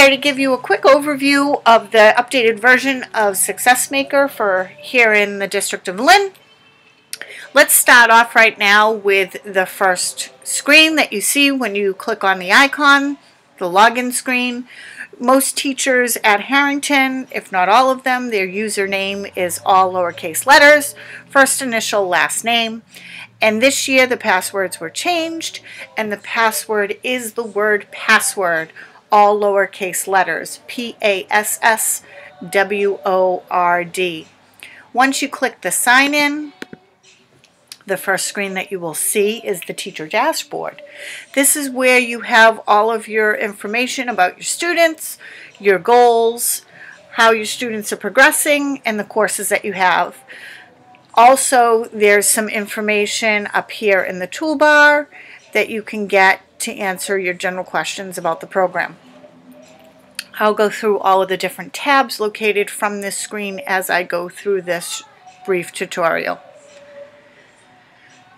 here to give you a quick overview of the updated version of SuccessMaker for here in the District of Lynn. Let's start off right now with the first screen that you see when you click on the icon, the login screen. Most teachers at Harrington, if not all of them, their username is all lowercase letters, first initial, last name. And this year the passwords were changed, and the password is the word password, all lowercase letters, P-A-S-S-W-O-R-D. Once you click the sign in, the first screen that you will see is the teacher dashboard. This is where you have all of your information about your students, your goals, how your students are progressing, and the courses that you have. Also, there's some information up here in the toolbar that you can get to answer your general questions about the program. I'll go through all of the different tabs located from this screen as I go through this brief tutorial.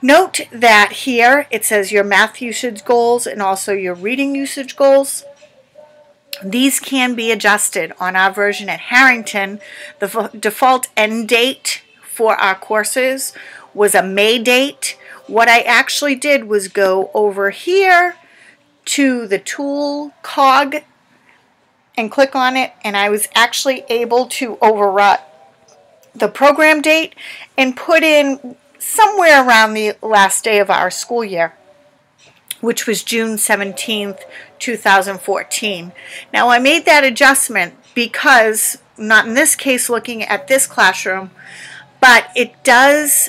Note that here it says your math usage goals and also your reading usage goals. These can be adjusted on our version at Harrington. The default end date for our courses was a May date. What I actually did was go over here to the tool cog and click on it, and I was actually able to overwrite the program date and put in somewhere around the last day of our school year, which was June 17th, 2014. Now I made that adjustment because, not in this case looking at this classroom, but it does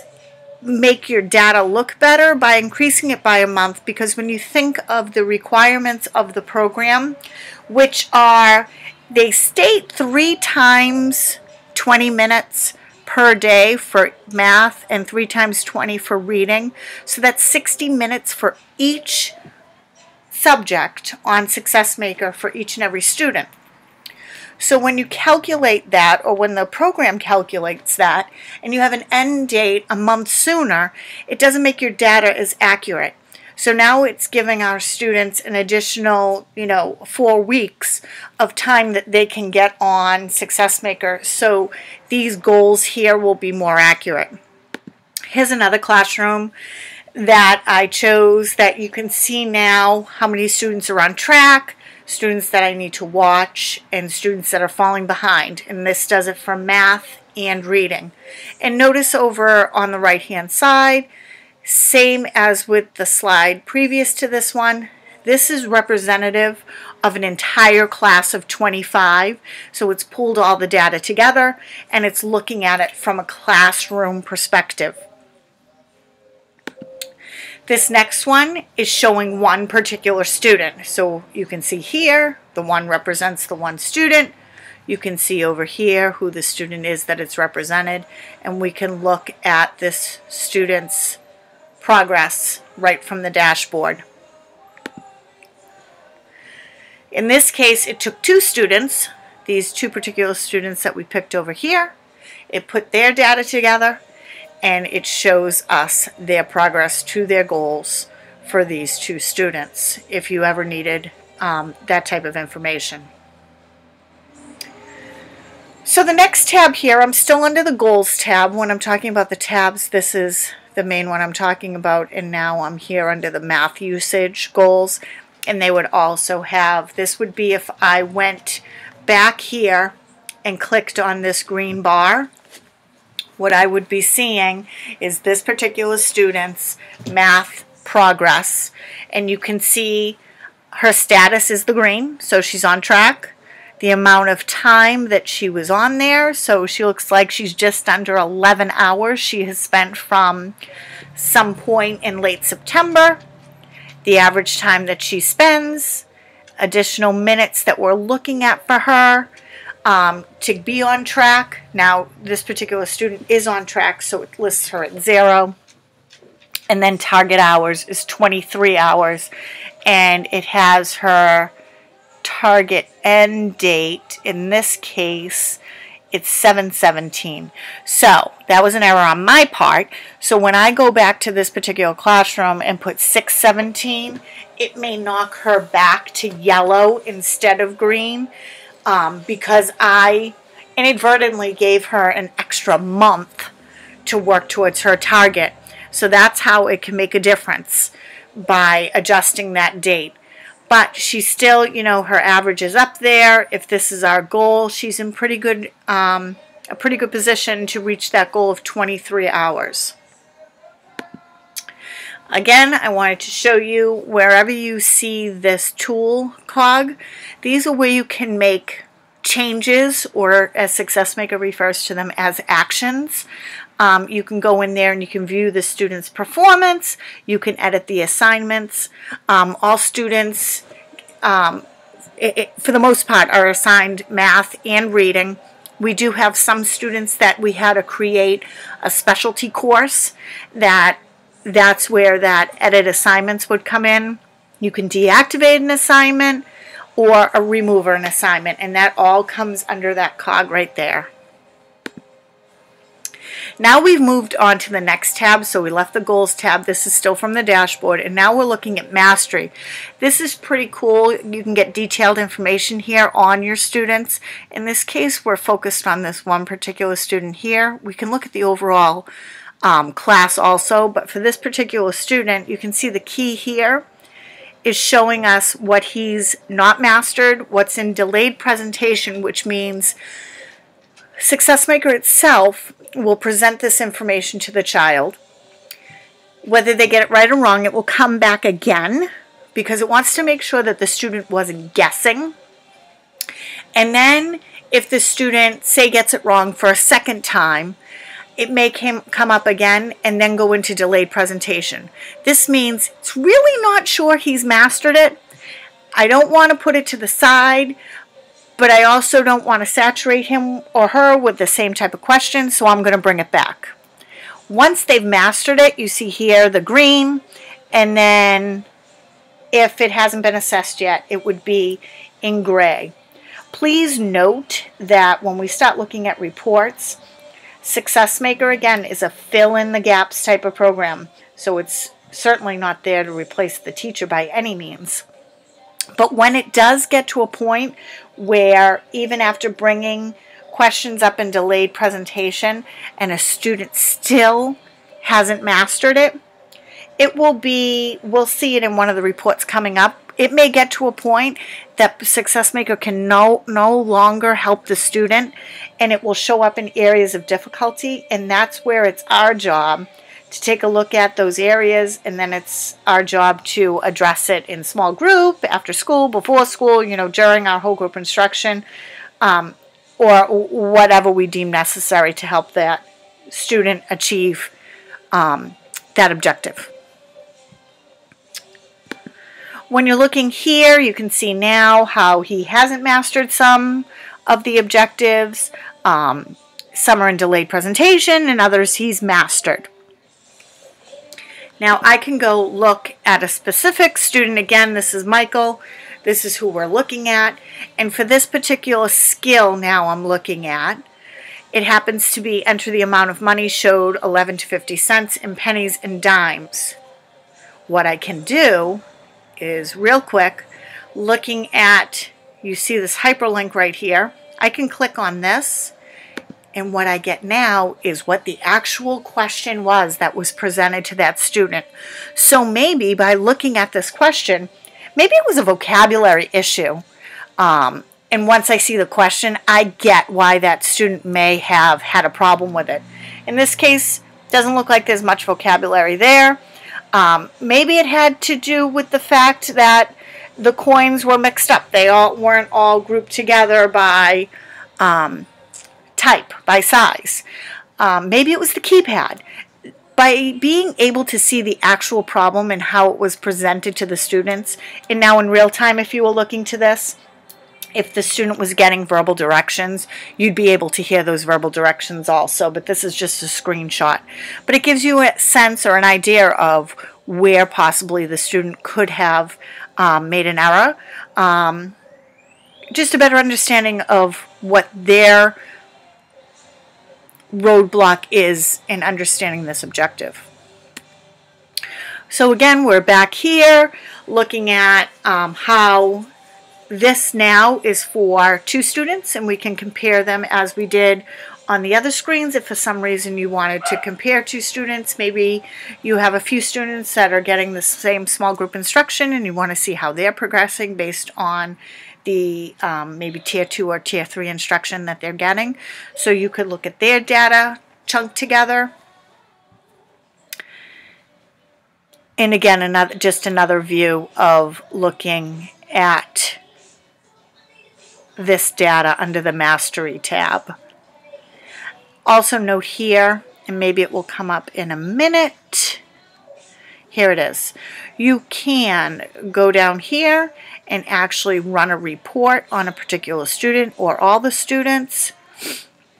make your data look better by increasing it by a month, because when you think of the requirements of the program, which are, they state 3 times 20 minutes per day for math and 3 times 20 for reading. So that's 60 minutes for each subject on SuccessMaker for each and every student. So when you calculate that, or when the program calculates that, and you have an end date a month sooner, it doesn't make your data as accurate. So now it's giving our students an additional, 4 weeks of time that they can get on SuccessMaker. So these goals here will be more accurate. Here's another classroom that I chose that you can see now how many students are on track, students that I need to watch, and students that are falling behind. And this does it for math and reading. And notice over on the right hand side, same as with the slide previous to this one, this is representative of an entire class of 25. So it's pulled all the data together and it's looking at it from a classroom perspective. This next one is showing one particular student. So you can see here, the one represents the one student. You can see over here who the student is that it's represented. And we can look at this student's progress right from the dashboard. In this case, it took 2 students, these 2 particular students that we picked over here. It put their data together, and it shows us their progress to their goals for these 2 students, if you ever needed that type of information. So the next tab here, I'm still under the Goals tab. When I'm talking about the tabs, this is the main one I'm talking about, and now I'm here under the math usage goals, and they would also have, this would be if I went back here and clicked on this green bar, what I would be seeing is this particular student's math progress, and you can see her status is the green, so she's on track. The amount of time that she was on there, so she looks like she's just under 11 hours she has spent from some point in late September. The average time that she spends, additional minutes that we're looking at for her to be on track. Now this particular student is on track, so it lists her at 0. And then target hours is 23 hours, and it has her target end date, in this case, it's 717. So that was an error on my part. So when I go back to this particular classroom and put 617, it may knock her back to yellow instead of green, because I inadvertently gave her an extra month to work towards her target. So that's how it can make a difference, by adjusting that date. But she's still, you know, her average is up there. If this is our goal, she's in a pretty good position to reach that goal of 23 hours. Again, I wanted to show you, wherever you see this tool cog, these are where you can make changes, or as SuccessMaker refers to them as actions. You can go in there and you can view the student's performance. You can edit the assignments. All students, for the most part, are assigned math and reading. We do have some students that we had to create a specialty course, that's where that edit assignments would come in. You can deactivate an assignment or remove an assignment, and that all comes under that cog right there. Now we've moved on to the next tab, so we left the goals tab. This is still from the dashboard, and now we're looking at mastery. This is pretty cool. You can get detailed information here on your students. In this case, we're focused on this one particular student here. We can look at the overall class also, but for this particular student, you can see the key here is showing us what he's not mastered, what's in delayed presentation, which means SuccessMaker itself will present this information to the child. Whether they get it right or wrong, it will come back again, because it wants to make sure that the student wasn't guessing. And then if the student, say, gets it wrong for a second time, it may come up again and then go into delayed presentation. This means it's really not sure he's mastered it. I don't want to put it to the side, but I also don't want to saturate him or her with the same type of question, so I'm going to bring it back. Once they've mastered it, you see here the green, and then if it hasn't been assessed yet, it would be in gray. Please note that when we start looking at reports, SuccessMaker, again, is a fill-in-the-gaps type of program, so it's certainly not there to replace the teacher by any means. But when it does get to a point where, even after bringing questions up in delayed presentation and a student still hasn't mastered it, we'll see it in one of the reports coming up. It may get to a point that SuccessMaker can no longer help the student, and it will show up in areas of difficulty, and that's where it's our job to take a look at those areas, and then it's our job to address it in small group, after school, before school, during our whole group instruction, or whatever we deem necessary to help that student achieve that objective. When you're looking here, you can see now how he hasn't mastered some of the objectives. Some are in delayed presentation, and others he's mastered. Now I can go look at a specific student. Again, this is Michael. This is who we're looking at. And for this particular skill now I'm looking at, it happens to be enter the amount of money showed 11 to 50 cents in pennies and dimes. What I can do is, real quick, looking at, you see this hyperlink right here, I can click on this, and what I get now is what the actual question was that was presented to that student. So maybe by looking at this question, maybe it was a vocabulary issue, and once I see the question, I get why that student may have had a problem with it. In this case, doesn't look like there's much vocabulary there. Maybe it had to do with the fact that the coins were mixed up. They weren't all grouped together by type, by size. Maybe it was the keypad. By being able to see the actual problem and how it was presented to the students, and now in real time, if you were looking to this, if the student was getting verbal directions, you'd be able to hear those verbal directions also, but this is just a screenshot. But it gives you a sense or an idea of where possibly the student could have made an error. Just a better understanding of what their roadblock is in understanding this objective. So again, we're back here looking at how this now is for 2 students, and we can compare them as we did on the other screens. If for some reason you wanted to compare 2 students, maybe you have a few students that are getting the same small group instruction and you want to see how they're progressing based on the maybe tier 2 or tier 3 instruction that they're getting. So you could look at their data chunked together. And again, just another view of looking at this data under the Mastery tab. Also note here, and maybe it will come up in a minute, here it is. You can go down here and actually run a report on a particular student or all the students,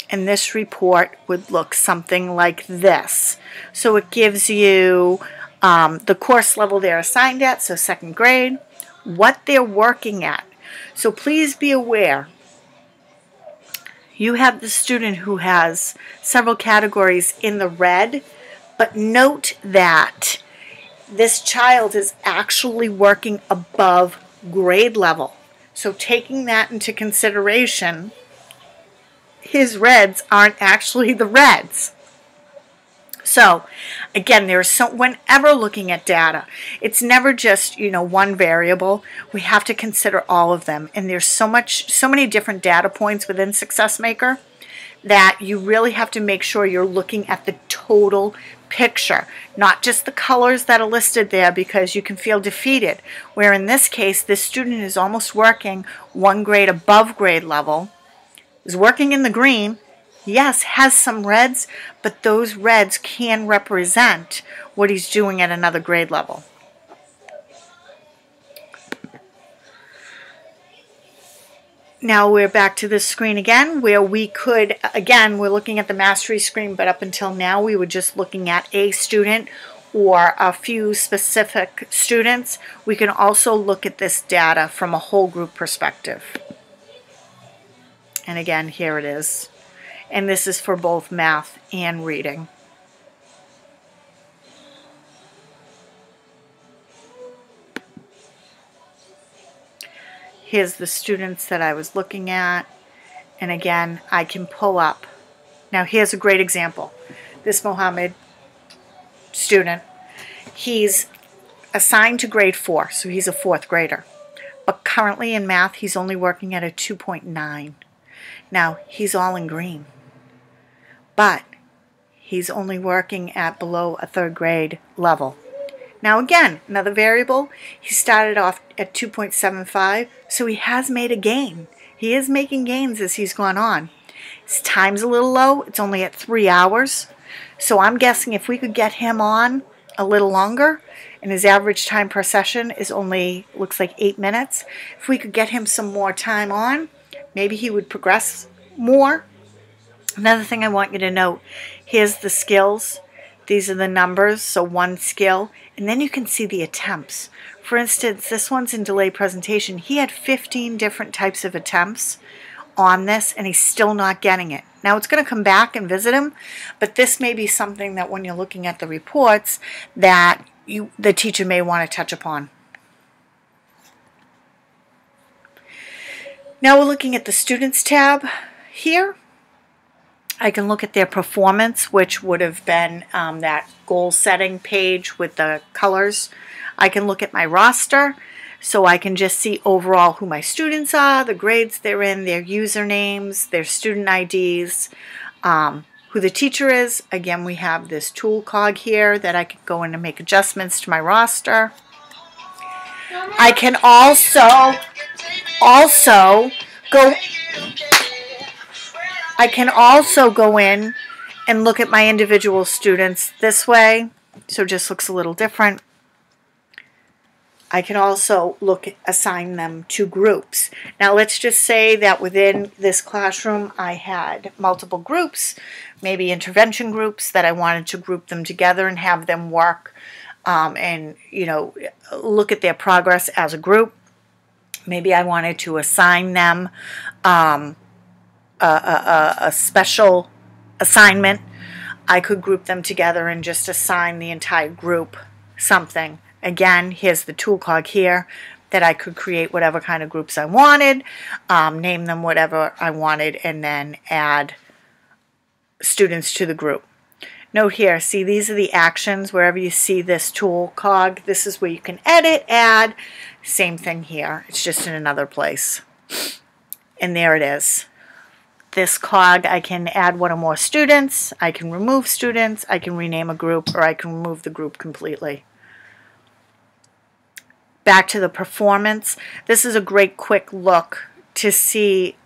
and this report would look something like this. So it gives you the course level they're assigned at, so 2nd grade, what they're working at. So please be aware, you have the student who has several categories in the red, but note that this child is actually working above grade level. So taking that into consideration, his reds aren't actually the reds. So again, whenever looking at data, it's never just, one variable. We have to consider all of them. And there's so many different data points within SuccessMaker that you really have to make sure you're looking at the total picture, not just the colors that are listed there, because you can feel defeated. Where in this case, this student is almost working 1 grade above grade level, is working in the green. Yes, has some reds, but those reds can represent what he's doing at another grade level. Now we're back to this screen again, where we could, again, we're looking at the Mastery screen, but up until now we were just looking at a student or a few specific students. We can also look at this data from a whole group perspective. And again, here it is. And this is for both math and reading. Here's the students that I was looking at. And again, I can pull up. Now here's a great example. This Mohammed student, he's assigned to grade 4, so he's a 4th grader. But currently in math, he's only working at a 2.9. Now, he's all in green. But he's only working at below a 3rd grade level. Now again, another variable, he started off at 2.75, so he has made a gain. He is making gains as he's gone on. His time's a little low, it's only at 3 hours. So I'm guessing if we could get him on a little longer, and his average time per session is only, looks like 8 minutes, if we could get him some more time on, maybe he would progress more. Another thing I want you to note, here's the skills. These are the numbers, so 1 skill. And then you can see the attempts. For instance, this one's in delay presentation. He had 15 different types of attempts on this, and he's still not getting it. Now it's going to come back and visit him, but this may be something that when you're looking at the reports that the teacher may want to touch upon. Now we're looking at the Students tab here. I can look at their performance, which would have been that goal setting page with the colors. I can look at my roster, so I can just see overall who my students are, the grades they're in, their usernames, their student IDs, who the teacher is. Again, we have this tool cog here that I can go in and make adjustments to my roster. I can also go in and look at my individual students this way, so it just looks a little different. I can also assign them to groups. Now let's just say that within this classroom I had multiple groups, maybe intervention groups, that I wanted to group them together and have them work and look at their progress as a group. Maybe I wanted to assign them a special assignment, I could group them together and just assign the entire group something. Again, here's the tool cog here that I could create whatever kind of groups I wanted, name them whatever I wanted, and then add students to the group. Note here, see, these are the actions. Wherever you see this tool cog, this is where you can edit, add. Same thing here. It's just in another place. And there it is. This cog, I can add one or more students, I can remove students, I can rename a group, or I can remove the group completely. Back to the performance. This is a great quick look to see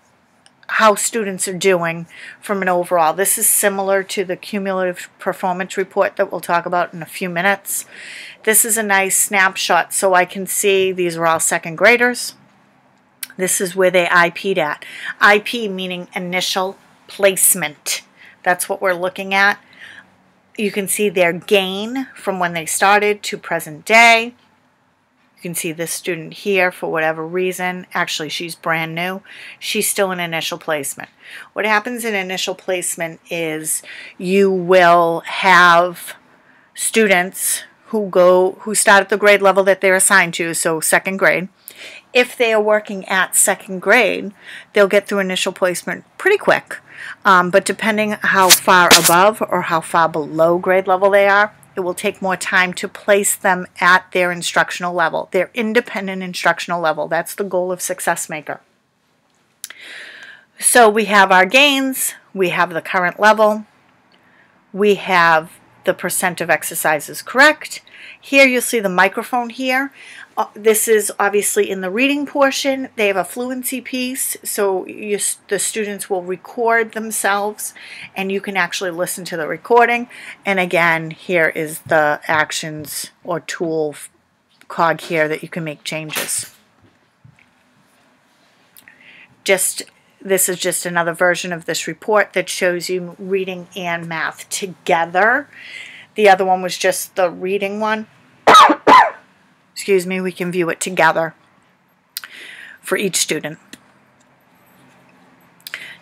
how students are doing from an overall. This is similar to the cumulative performance report that we'll talk about in a few minutes. This is a nice snapshot so I can see these are all second graders. This is where they IP'd at. IP meaning initial placement. That's what we're looking at. You can see their gain from when they started to present day. You can see this student here for whatever reason. Actually, she's brand new. She's still in initial placement. What happens in initial placement is you will have students who start at the grade level that they're assigned to, so second grade. If they are working at second grade, they'll get through initial placement pretty quick. But depending how far above or how far below grade level they are, it will take more time to place them at their instructional level, their independent instructional level. That's the goal of SuccessMaker. So we have our gains, we have the current level, we have the percent of exercises correct. Here you'll see the microphone here. This is obviously in the reading portion. They have a fluency piece, so the students will record themselves and you can actually listen to the recording. And again, here is the actions or tool cog here that you can make changes. This is just another version of this report that shows you reading and math together. The other one was just the reading one. Excuse me, we can view it together for each student.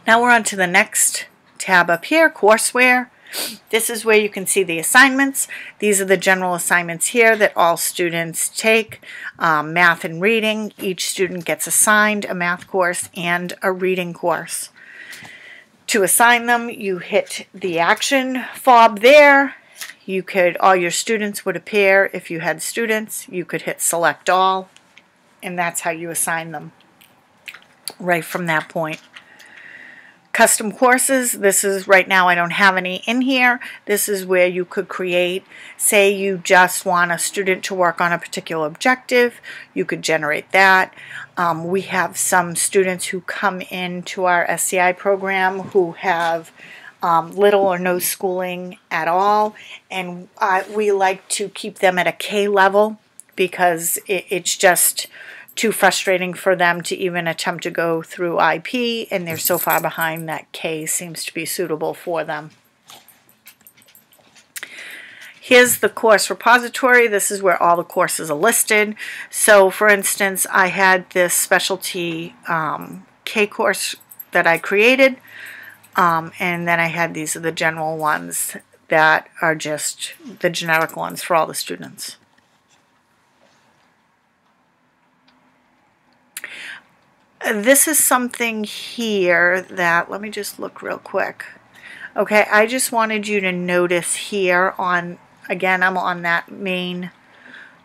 Now we're on to the next tab up here, courseware. This is where you can see the assignments. These are the general assignments here that all students take. Math and reading. Each student gets assigned a math course and a reading course. To assign them, you hit the action fob there. All your students would appear. If you had students, you could hit select all, and that's how you assign them right from that point. Custom courses, this is right now I don't have any in here. This is where you could create, say you just want a student to work on a particular objective, you could generate that. We have some students who come into our SCI program who have little or no schooling at all, and we like to keep them at a K level because it's just too frustrating for them to even attempt to go through IP, and they're so far behind that K seems to be suitable for them. Here's the course repository. This is where all the courses are listed. So for instance, I had this specialty K course that I created, and then I had these are the general ones that are just the generic ones for all the students. This is something here that, let me just look real quick. Okay, I just wanted you to notice here on, again, I'm on that main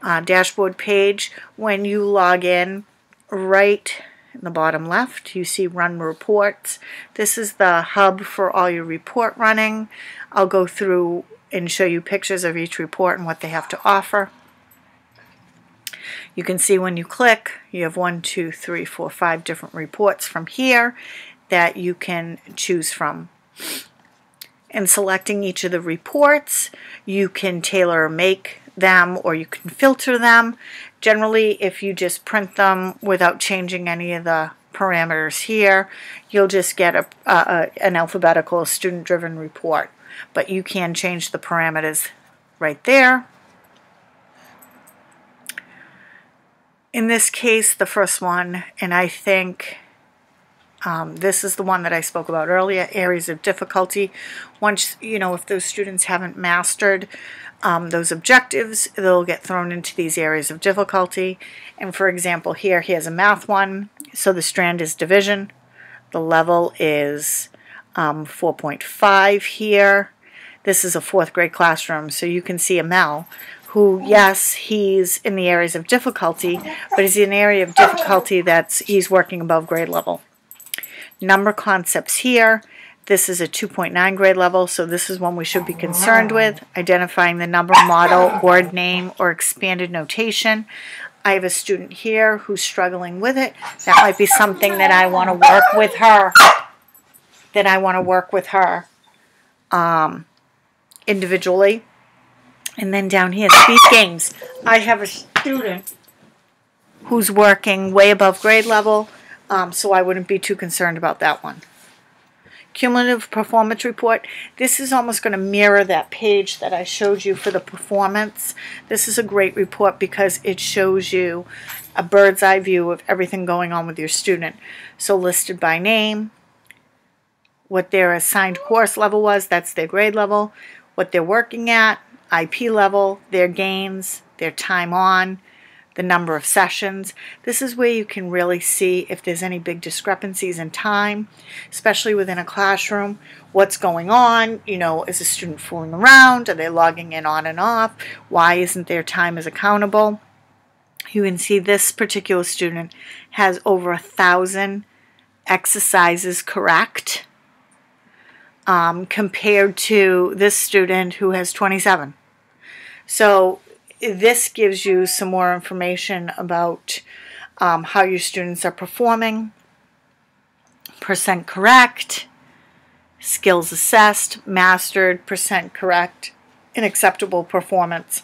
dashboard page. When you log in, right in the bottom left, you see Run Reports. This is the hub for all your report running. I'll go through and show you pictures of each report and what they have to offer. You can see when you click, you have 1, 2, 3, 4, 5 different reports from here that you can choose from. In selecting each of the reports, you can tailor or make them, or you can filter them. Generally, if you just print them without changing any of the parameters here, you'll just get an alphabetical student-driven report. But you can change the parameters right there. In this case, the first one, and I think This is the one that I spoke about earlier, areas of difficulty. Once, if those students haven't mastered those objectives, they'll get thrown into these areas of difficulty. And for example, he has a math one. So the strand is division. The level is 4.5 here. This is a 4th grade classroom. So you can see Amel, who, yes, he's in the areas of difficulty, but he's in an area of difficulty he's working above grade level. Number concepts here. This is a 2.9 grade level, so this is one we should be concerned with. Identifying the number, model, word name, or expanded notation. I have a student here who's struggling with it. That might be something that I want to work with her. Individually. And then down here, speech games. I have a student who's working way above grade level, so I wouldn't be too concerned about that one. Cumulative performance report. This is almost going to mirror that page that I showed you for the performance. This is a great report because it shows you a bird's eye view of everything going on with your student. So listed by name, what their assigned course level was, that's their grade level, what they're working at, IP level, their gains, their time on, the number of sessions. This is where you can really see if there's any big discrepancies in time, especially within a classroom. What's going on? Is a student fooling around? Are they logging in on and off? Why isn't their time as accountable? You can see this particular student has over 1,000 exercises correct compared to this student who has 27. So this gives you some more information about how your students are performing, percent correct, skills assessed, mastered, percent correct, and acceptable performance,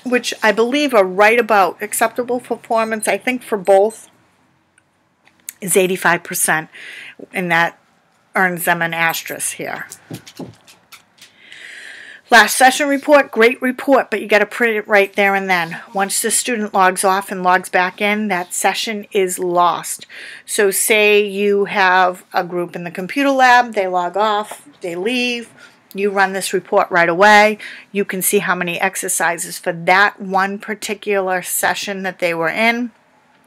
which I believe are right about acceptable performance. I think for both is 85%, and that earns them an asterisk here. Last session report, great report, but you got to print it right there and then. Once the student logs off and logs back in, that session is lost. So say you have a group in the computer lab, they log off, they leave, you run this report right away. You can see how many exercises for that one particular session that they were in,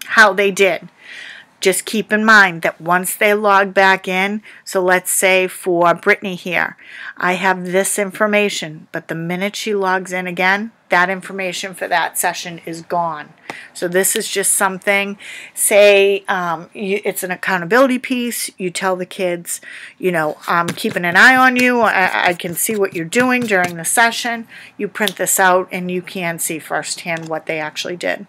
how they did. Just keep in mind that once they log back in, so let's say for Brittany here, I have this information, but the minute she logs in again, that information for that session is gone. So this is just something, say it's an accountability piece, you tell the kids, I'm keeping an eye on you, I can see what you're doing during the session, you print this out and you can see firsthand what they actually did.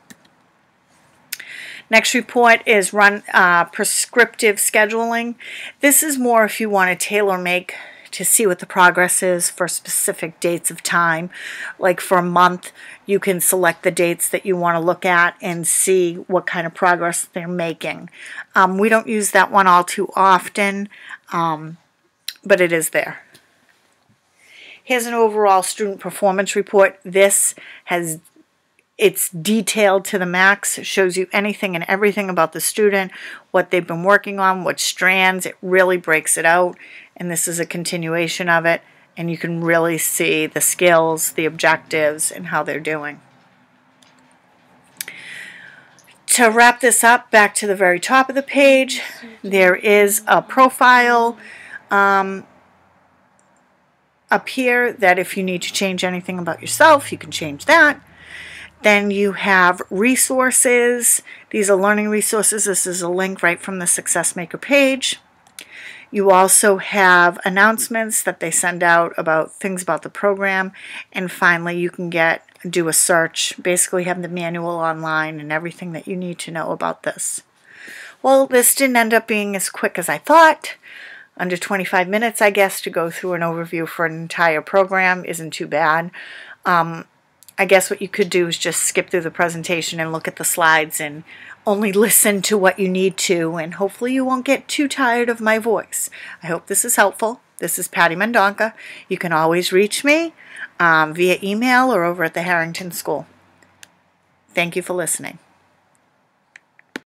Next report is run prescriptive scheduling. This is more if you want to tailor make to see what the progress is for specific dates of time. Like for a month, you can select the dates that you want to look at and see what kind of progress they're making. We don't use that one all too often, but it is there. Here's an overall student performance report. It's detailed to the max. It shows you anything and everything about the student, what they've been working on, what strands. It really breaks it out, and this is a continuation of it, and you can really see the skills, the objectives, and how they're doing. To wrap this up, back to the very top of the page, there is a profile up here that if you need to change anything about yourself, you can change that. Then you have resources. These are learning resources. This is a link right from the SuccessMaker page. You also have announcements that they send out about things about the program. And finally, you can do a search, basically have the manual online and everything that you need to know about this. Well, this didn't end up being as quick as I thought. Under 25 minutes, I guess, to go through an overview for an entire program isn't too bad. I guess what you could do is just skip through the presentation and look at the slides and only listen to what you need to, and hopefully you won't get too tired of my voice. I hope this is helpful. This is Patty Mendonca. You can always reach me via email or over at the Harrington School. Thank you for listening.